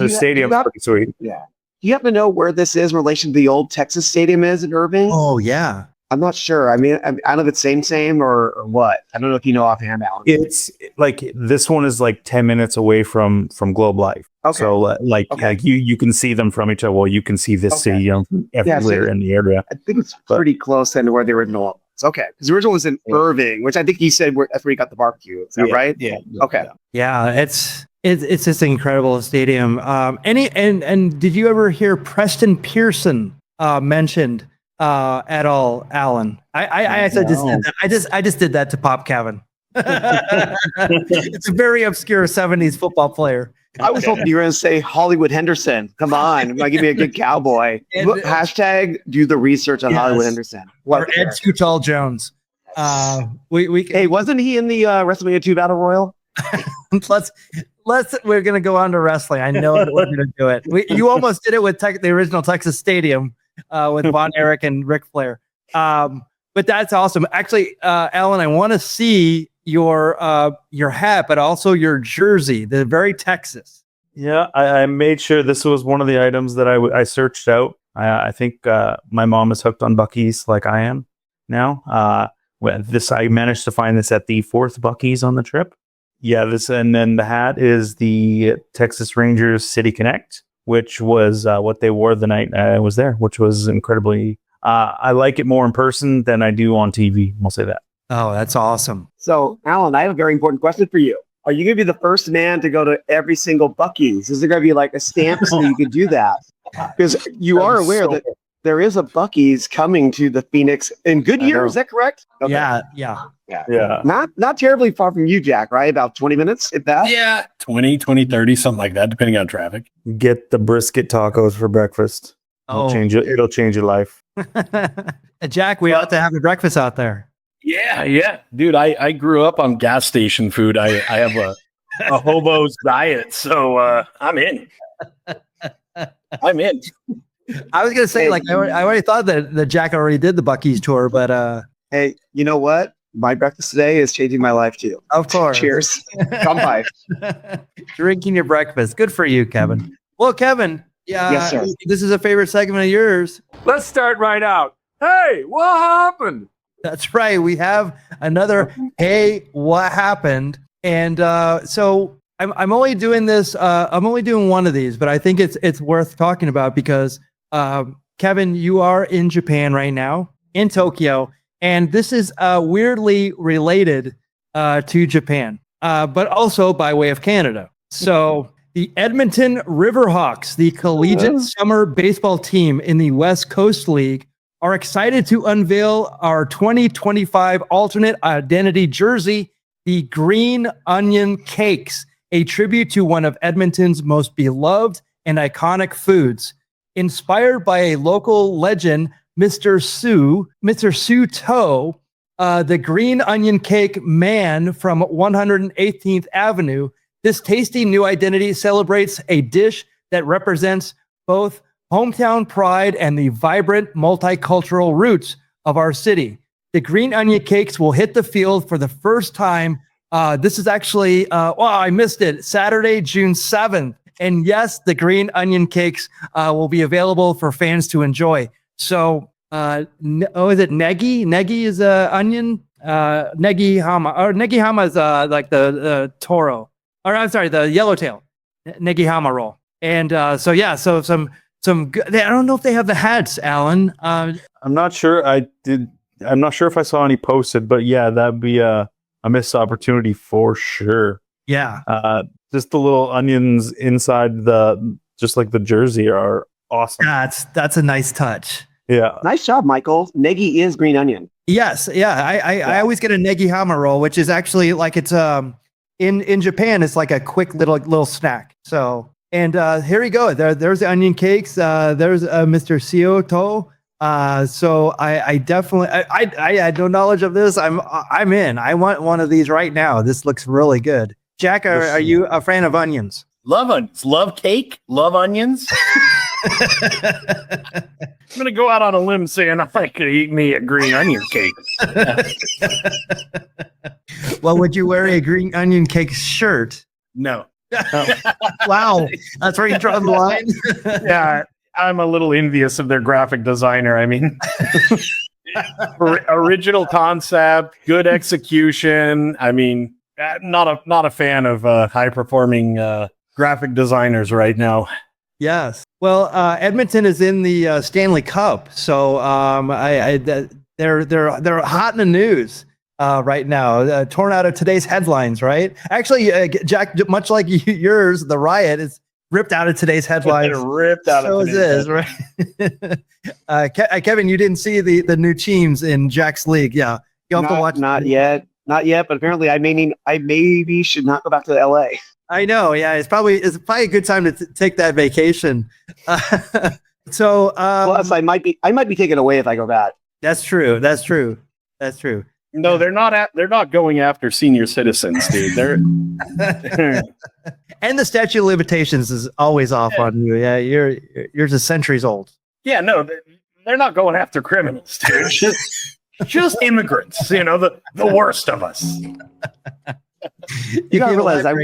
stadium's pretty sweet. Yeah. Do you happen to know where this is in relation to the old Texas Stadium is in Irving? Oh yeah. I'm not sure. I mean, I don't know if it's same or what. I don't know if you know offhand, Allan. It's like this one is like 10 minutes away from Globe Life. Okay. So you can see them from each other. Well, you can see this city everywhere in the area. I think it's pretty close then to where the original was. Okay. Because the original was in Irving, which I think you said that's where you got the barbecue. Is that right? Yeah. Okay. Yeah, it's just an incredible stadium. And did you ever hear Preston Pearson mentioned at all, Allan? I just did that to pop Kevin. It's a very obscure 70s football player. I was hoping you were going to say Hollywood Henderson. Come on, might give me a good Cowboy. Hashtag do the research on Hollywood Henderson. Or Ed Too Tall Jones. Hey, wasn't he in the WrestleMania 2 Battle Royal? We're going to go on to wrestling. I know that we're going to do it. You almost did it with the original Texas Stadium with Von Erich and Ric Flair. But that's awesome. Actually, Allan, I want to see your hat, but also your jersey, the very Texas. Yeah, I made sure this was one of the items that I searched out. I think my mom is hooked on Buc-ee's like I am now. I managed to find this at the 4th Buc-ee's on the trip. Yeah, and then the hat is the Texas Rangers City Connect, which was what they wore the night I was there, which was incredibly. I like it more in person than I do on TV. I'll say that. Oh, that's awesome. So, Allan, I have a very important question for you. Are you going to be the first man to go to every single Buc-ee's? Is there going to be like a stamp so you could do that? Because you are aware that there is a Buc-ee's coming to the Phoenix in Goodyear. Is that correct? Okay. Yeah. Not terribly far from you, Jack, right? About 20 minutes, if that? Yeah, 20, 30, something like that, depending on traffic. Get the brisket tacos for breakfast. It'll change your life. Jack, we ought to have a breakfast out there. Yeah. Dude, I grew up on gas station food. I have a hobo's diet, so I'm in. I'm in. I was going to say, I already thought that Jack already did the Buc-ee's tour, but... Hey, you know what? My breakfast today is changing my life, too. Of course. Cheers. Come by. Drinking your breakfast. Good for you, Kevin. Well, Kevin, yes, sir. This is a favorite segment of yours. Let's start right out. Hey, what happened? That's right. We have another Hey, what happened? And so I'm only doing this. I'm only doing one of these, but I think it's worth talking about because Kevin, you are in Japan right now, in Tokyo, and this is weirdly related to Japan, but also by way of Canada. So the Edmonton Riverhawks, the collegiate summer baseball team in the West Coast League, are excited to unveil our 2025 alternate identity jersey, the Green Onion Cakes, a tribute to one of Edmonton's most beloved and iconic foods. Inspired by a local legend, Mr. Su To, the Green Onion Cake Man from 118th Avenue, this tasty new identity celebrates a dish that represents both hometown pride and the vibrant multicultural roots of our city. The Green Onion Cakes will hit the field for the first time. This is actually, I missed it, Saturday, June 7th. And yes, the Green Onion Cakes will be available for fans to enjoy. So, is it negi? Negi is onion. Negi hama, or negi hama is like the toro, or I'm sorry, the yellowtail negi hama roll. And so some good. I don't know if they have the hats, Allan. I'm not sure. I'm not sure if I saw any posted, but yeah, that'd be a missed opportunity for sure. Yeah. Just the little onions inside just like the jersey are awesome. That's a nice touch. Yeah. Nice job, Michael. Negi is green onion. Yes. Yeah. I always get a negi hama roll, which is actually like it's in Japan, it's like a quick little snack. So, and here we go. There's the onion cakes. There's Mr. Sioto. So I definitely I had no knowledge of this. I'm in. I want one of these right now. This looks really good. Jack, are you a fan of onions? Love onions. Love cake. Love onions. I'm going to go out on a limb saying I could eat me a green onion cake. Well, would you wear a green onion cake shirt? No. Wow. That's where you draw the line? Yeah, I'm a little envious of their graphic designer. I mean, original concept, good execution. I mean, not a fan of high performing graphic designers right now. Yes. Well, Edmonton is in the Stanley Cup, so they're hot in the news right now. Torn out of today's headlines, right? Actually, Jack, much like yours, the riot is ripped out of today's headlines. Ripped out so of today's is right? Kevin, you didn't see the new teams in Jack's league, yeah? You have to watch. Not yet, but apparently I maybe should not go back to LA. I know, yeah. It's probably a good time to take that vacation. Plus, I might be taken away if I go back. That's true. No, they're not going after senior citizens, dude. They're and the statute of limitations is always off on you. Yeah, yours is centuries old. Yeah, no, they're not going after criminals, dude. Just immigrants, the worst of us. You gotta realize I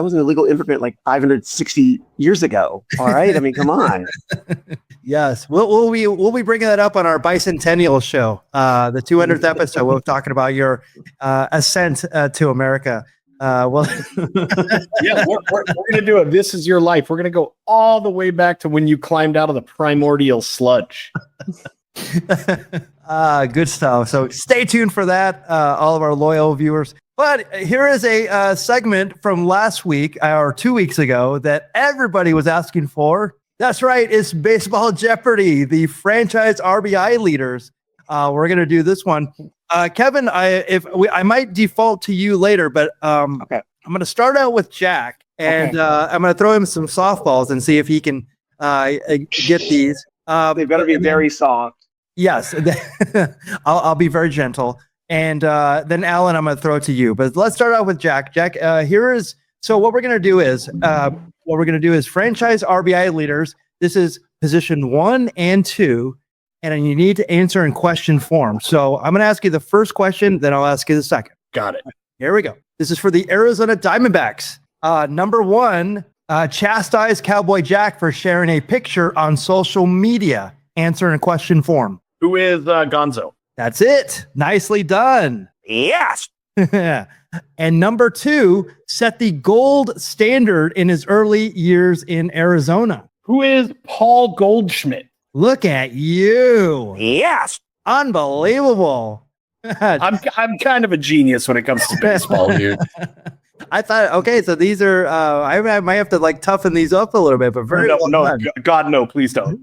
was an illegal immigrant like 560 years ago. All right, I mean, come on. Yes, we'll be bringing that up on our bicentennial show, the 200th episode. We're talking about your ascent to America. Yeah, we're gonna do a This Is Your Life. We're gonna go all the way back to when you climbed out of the primordial sludge. Good stuff. So stay tuned for that, all of our loyal viewers. But here is a segment from last week or 2 weeks ago that everybody was asking for. That's right. It's Baseball Jeopardy, the franchise RBI leaders. We're going to do this one. Kevin, I might default to you later, but okay. I'm going to start out with Jack, and I'm going to throw him some softballs and see if he can get these. They've got to be very soft. Yes. I'll be very gentle. And then Allan, I'm going to throw it to you. But let's start out with Jack. Jack, what we're going to do is franchise RBI leaders. This is position 1 and 2, and you need to answer in question form. So I'm going to ask you the first question, then I'll ask you the second. Got it. Here we go. This is for the Arizona Diamondbacks. Number 1, chastise Cowboy Jack for sharing a picture on social media. Answer in question form. Who is Gonzo? That's it. Nicely done. Yes. And number 2, set the gold standard in his early years in Arizona. Who is Paul Goldschmidt? Look at you. Yes. Unbelievable. I'm kind of a genius when it comes to baseball, dude. I thought, okay, so these are, I might have to like toughen these up a little bit, but very well done. God, no, please don't.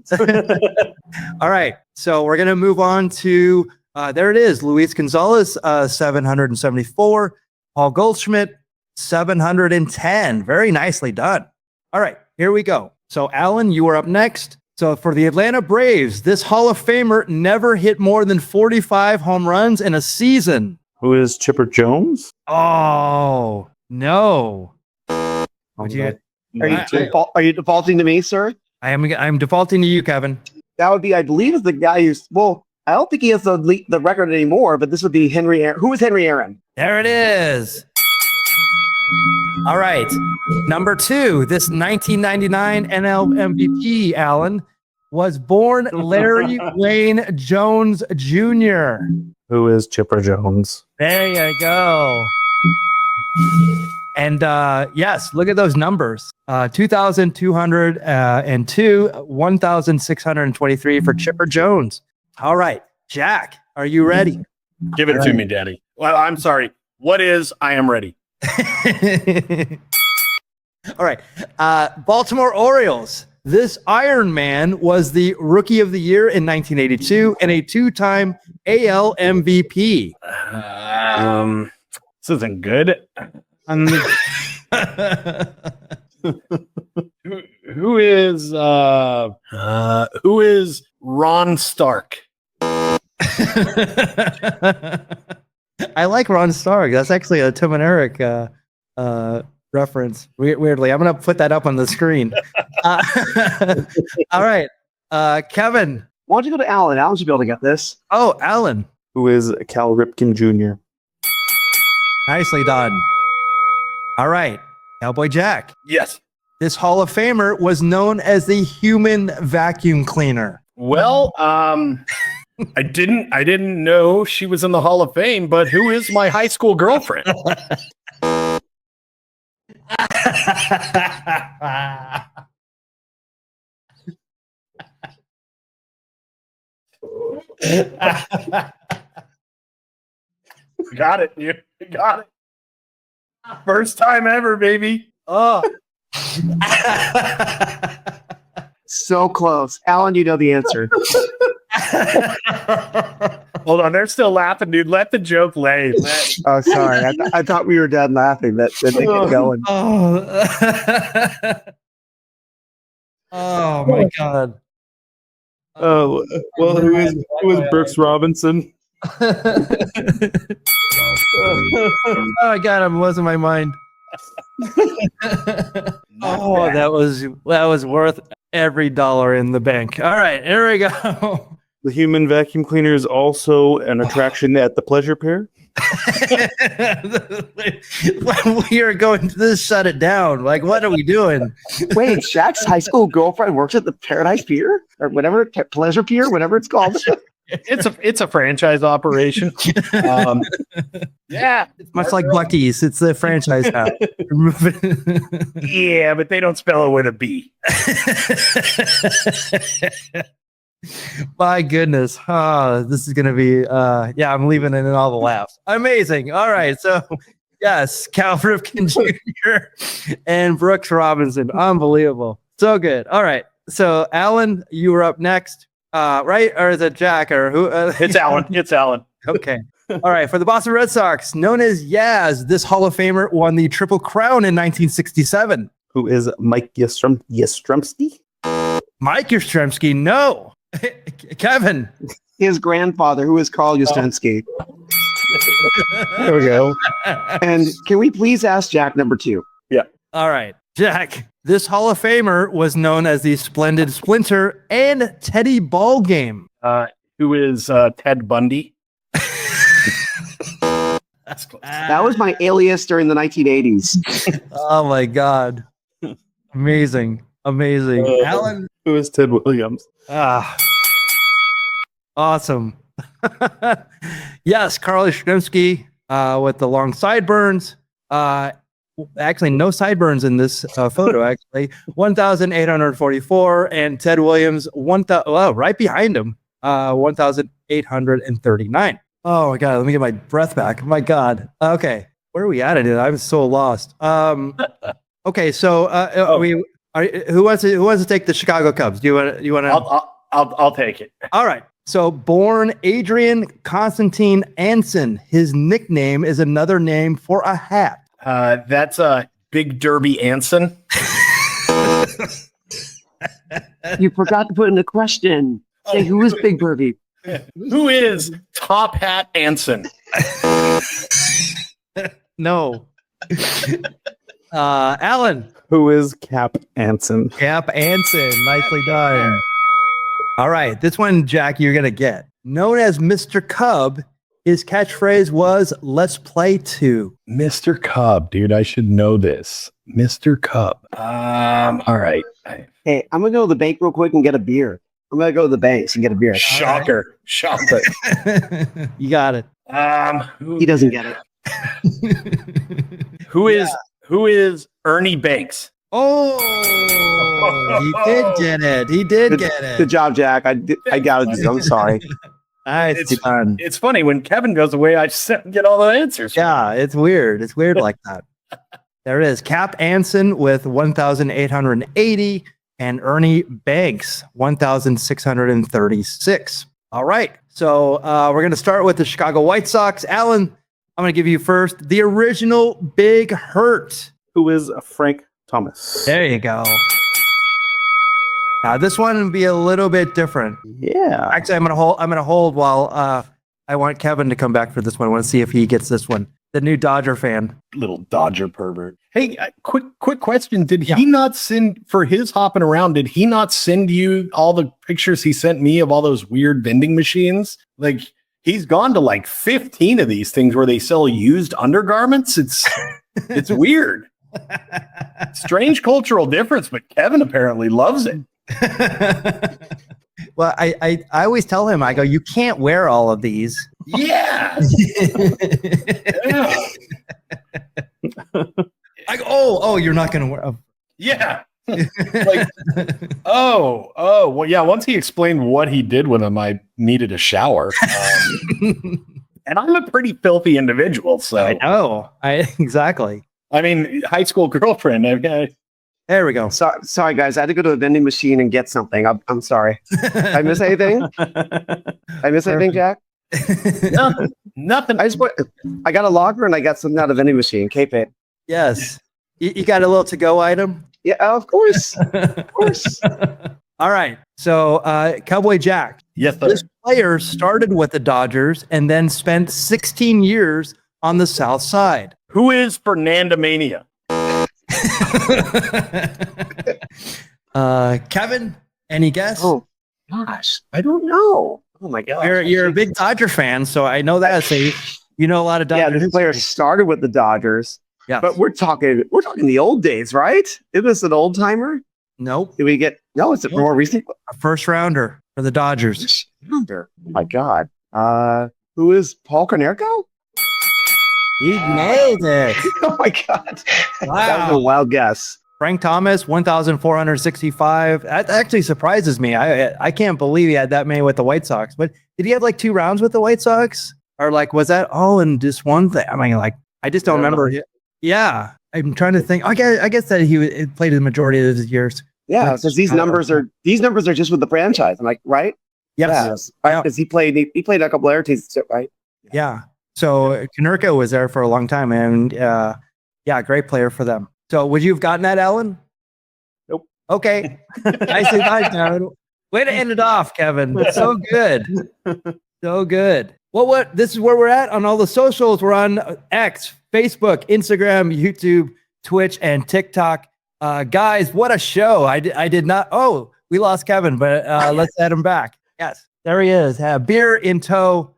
All right. So we're going to move on to, there it is. Luis Gonzalez, 774. Paul Goldschmidt, 710. Very nicely done. All right, here we go. So Allan, you are up next. So for the Atlanta Braves, this Hall of Famer never hit more than 45 home runs in a season. Who is Chipper Jones? Oh, no. Would you, Are you defaulting to me, sir? I'm defaulting to you, Kevin. That would be, I believe, is the guy who's, well, I don't think he has the record anymore, but this would be Henry Aaron. Who is Henry Aaron? There it is. All right. Number 2, this 1999 NL MVP, Allan, was born Larry Wayne Jones Jr. Who is Chipper Jones? There you go. And yes, look at those numbers. 2,202, 1,623 for Chipper Jones. All right, Jack, are you ready? Give it to me, Daddy. Well, I'm sorry. What is I am ready? All right. Baltimore Orioles. This Iron Man was the Rookie of the Year in 1982 and a 2-time AL MVP. This isn't good. Who is Ron Stark? I like Ron Stark. That's actually a Tim and Eric reference. Weirdly, I'm going to put that up on the screen. All right, Kevin. Why don't you go to Allan? Allan should be able to get this. Oh, Allan. Who is Cal Ripken Jr.? Nicely done. All right, Cowboy Jack. Yes. This Hall of Famer was known as the human vacuum cleaner. Well, I didn't know she was in the Hall of Fame, but who is my high school girlfriend? Got it. You got it. First time ever, baby. Oh. So close. Allan, you know the answer. Hold on, they're still laughing, dude. Let the joke lay. Oh, sorry. I thought we were done laughing. That they get going. Oh. Oh my God. Oh, well, who is Brooks Robinson? Oh my God, I'm losing my mind. Oh, that was worth every dollar in the bank. All right, here we go. The human vacuum cleaner is also an attraction at the Pleasure Pier. We are going to shut it down. Like, what are we doing? Wait, Shaq's high school girlfriend works at the Paradise Pier or whatever, Pleasure Pier, whatever it's called. It's a franchise operation. Yeah, It's much like Buc-ee's. It's the franchise now. yeah, but they don't spell it with a B. My goodness. Oh, this is going to be, yeah, I'm leaving it in all the laughs. Amazing. All right. So, yes, Cal Ripken Jr. and Brooks Robinson. Unbelievable. So good. All right. So, Allan, you were up next, right? Or is it Jack or who? It's Allan. It's Allan. Okay. All right. For the Boston Red Sox, known as Yaz, this Hall of Famer won the Triple Crown in 1967. Who is Mike Yastrzemski? Mike Yastrzemski, no. Kevin. His grandfather, who is Carl Yastrzemski. There we go. And can we please ask Jack number 2? Yeah. All right. Jack, this Hall of Famer was known as the Splendid Splinter and Teddy Ballgame. Who is Ted Bundy? That's close. That was my alias during the 1980s. Oh my God. Amazing. Amazing. Allan. Who is Ted Williams? Awesome. Yes, Carl Yastrzemski with the long sideburns. Actually, no sideburns in this photo, actually. 1,844. And Ted Williams, right behind him, 1,839. Oh my God, let me get my breath back. My God. Okay. Where are we at it? I was so lost. Okay, so who wants to take the Chicago Cubs? Do you want to? I'll take it. All right. So born Adrian Constantine Anson. His nickname is another name for a hat. That's Big Derby Anson. You forgot to put in the question. Say, who is Big Derby? Who is Top Hat Anson? No. Allan. Who is Cap Anson? Cap Anson. Nicely done. All right. This one, Jack, you're going to get. Known as Mr. Cub, his catchphrase was, "Let's play two." Mr. Cub, dude, I should know this. Mr. Cub. All right. Hey, I'm going to go to the bank real quick and get a beer. I'm going to go to the banks and get a beer. Shocker. Shocker. You got it. He doesn't get it. Who is Ernie Banks? Oh, he did get it. He did get it. Good job, Jack. I got it. I'm sorry. Nice. It's funny when Kevin goes away, I just get all the answers. Yeah, it's weird. It's weird like that. There it is. Cap Anson with 1,880 and Ernie Banks 1,636. All right. So we're going to start with the Chicago White Sox. Allan, I'm going to give you first the original Big Hurt. Who is Frank Thomas? There you go. Now this one will be a little bit different. Yeah. Actually, I'm gonna hold while I want Kevin to come back for this one. I want to see if he gets this one. The new Dodger fan. Little Dodger pervert. Hey, quick question. Did he not send, for his hopping around, did he not send you all the pictures he sent me of all those weird vending machines? Like, he's gone to like 15 of these things where they sell used undergarments. It's weird. Strange cultural difference, but Kevin apparently loves it. Well, I always tell him, I go, you can't wear all of these. Yeah. Yeah. I go, oh, you're not gonna wear. Yeah. Like, well, yeah. Once he explained what he did with them, I needed a shower. And I'm a pretty filthy individual, so I know. Exactly. I mean, high school girlfriend. There we go. Sorry, guys. I had to go to the vending machine and get something. I'm sorry. Did I miss anything? Anything, Jack? Nothing. I got a locker and I got something out of the vending machine. K-Pay. Yes. You got a little to-go item? Yeah, of course. Of course. All right. So, Cowboy Jack. Yes, sir. This player started with the Dodgers and then spent 16 years on the South Side. Who is Fernanda Mania? Kevin, any guess? Oh, gosh. I don't know. Oh, my God. You're a big Dodger fan, so I know that. So you know a lot of Dodgers. Yeah, this player started with the Dodgers. Yeah. But we're talking the old days, right? Is this an old timer? Nope. Did we get it's more recent? A first rounder for the Dodgers. Oh my God. Who is Paul Konerko? He nailed it. Oh my God. Wow. That was a wild guess. Frank Thomas, 1,465. That actually surprises me. I can't believe he had that many with the White Sox. But did he have like 2 rounds with the White Sox? Or like, was that all in just one thing? I mean, like, I just don't remember. Yeah. I'm trying to think. I guess that he played the majority of his years. Yeah, because these numbers are just with the franchise. I'm like, right? Yes. Yeah. Because he played a couple of teams, right? Yeah. So Konerko was there for a long time, and great player for them. So would you have gotten that, Allan? Nope. Okay. Nicely done, Kevin. Way to end it off, Kevin. So good. So good. Well, this is where we're at on all the socials. We're on X, Facebook, Instagram, YouTube, Twitch, and TikTok. Guys, what a show. I did not. Oh, we lost Kevin, but let's add him back. Yes, there he is. Beer in tow.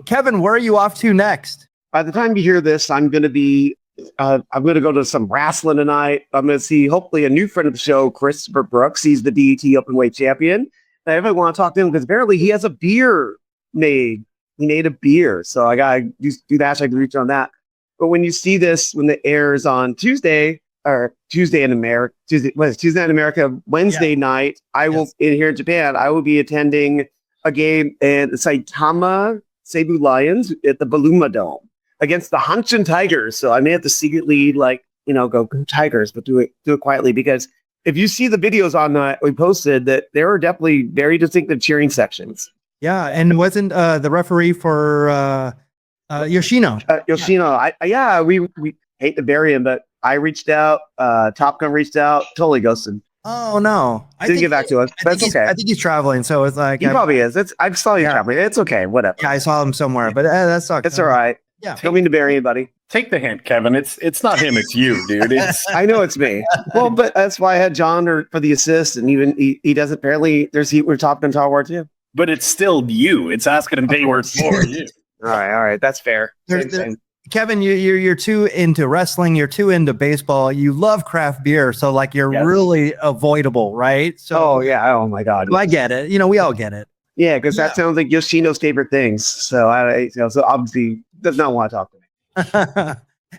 Kevin, where are you off to next? By the time you hear this, I'm going to be, I'm going to go to some wrestling tonight. I'm going to see hopefully a new friend of the show, Christopher Brooks. He's the DET Openweight champion. And I really want to talk to him because apparently he has a beer made. He made a beer. So I got to do the hashtag reach on that. But when you see this, when it airs on Tuesday in America, Wednesday night, I will, here in Japan, I will be attending a game at the Saitama Seibu Lions at the Baluma Dome. against the Hanshin Tigers. So I may have to secretly go Tigers, but do it quietly, because if you see the videos on we posted, that there are definitely very distinctive cheering sections. Yeah, and wasn't the referee for Yoshino? Yoshino, we hate to bury him, but I reached out. Top Gun reached out, totally ghosted. Oh no, Didn't get back to us. That's okay. I think he's traveling, so it's like He probably is. I saw you traveling. It's okay. Whatever. Yeah, I saw him somewhere, but that sucks. It's all right. Yeah. Don't mean to bury anybody. Take the hint, Kevin. It's not him, it's you, dude. It's I know it's me. Well, but that's why I had John for the assist, and even he does apparently. There's heat. We're Top Gun Tower War too. but it's still you. It's asking him pay words for you. All right. That's fair. Same. Kevin, you're too into wrestling. You're too into baseball. You love craft beer, so like you're really avoidable, right? So Oh my God. I get it. We all get it. Yeah, because that sounds like Yoshino's favorite things. So so obviously does not want to talk to me.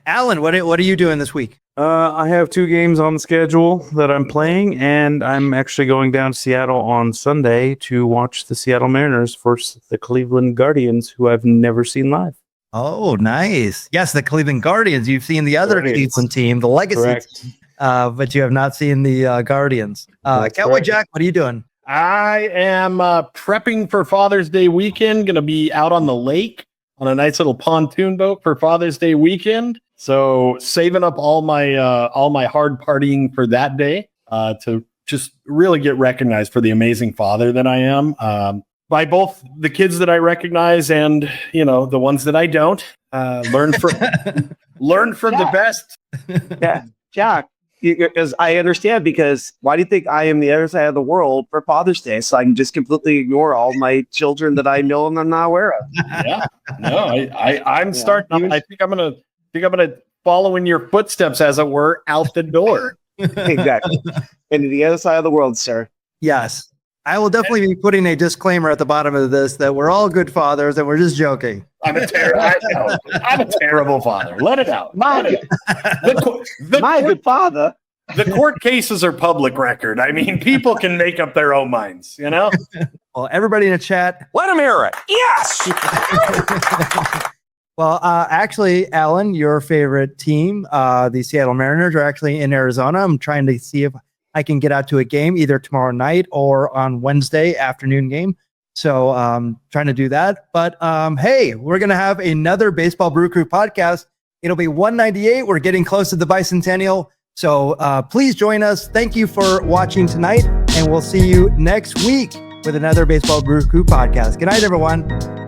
Allan, what are you doing this week? I have 2 games on the schedule that I'm playing, and I'm actually going down to Seattle on Sunday to watch the Seattle Mariners versus the Cleveland Guardians, who I've never seen live. Oh, nice. Yes, the Cleveland Guardians. You've seen the other Cleveland team, the Legacy team, but you have not seen the Guardians. Cowboy Jack, what are you doing? I am prepping for Father's Day weekend. Going to be out on the lake on a nice little pontoon boat for Father's Day weekend. So saving up all my hard partying for that day to just really get recognized for the amazing father that I am. By both the kids that I recognize and, the ones that I don't, learn from the best. Yeah, Jack, because I understand, because why do you think I am the other side of the world for Father's Day? So I can just completely ignore all my children that I know and I'm not aware of. Yeah, no, I'm starting. I think I'm gonna follow in your footsteps, as it were, out the door. Exactly. Into the other side of the world, sir. Yes. I will definitely be putting a disclaimer at the bottom of this that we're all good fathers and we're just joking. I'm a terrible father. Let it out. My good father. The court cases are public record. I mean, people can make up their own minds, Well, everybody in the chat. Let him hear it. Yes. Well, actually, Allan, your favorite team, the Seattle Mariners, are actually in Arizona. I'm trying to see if I can get out to a game either tomorrow night or on Wednesday afternoon game. So trying to do that. But hey, we're going to have another Baseball Brew Crew podcast. It'll be 198. We're getting close to the bicentennial. So please join us. Thank you for watching tonight. And we'll see you next week with another Baseball Brew Crew podcast. Good night, everyone.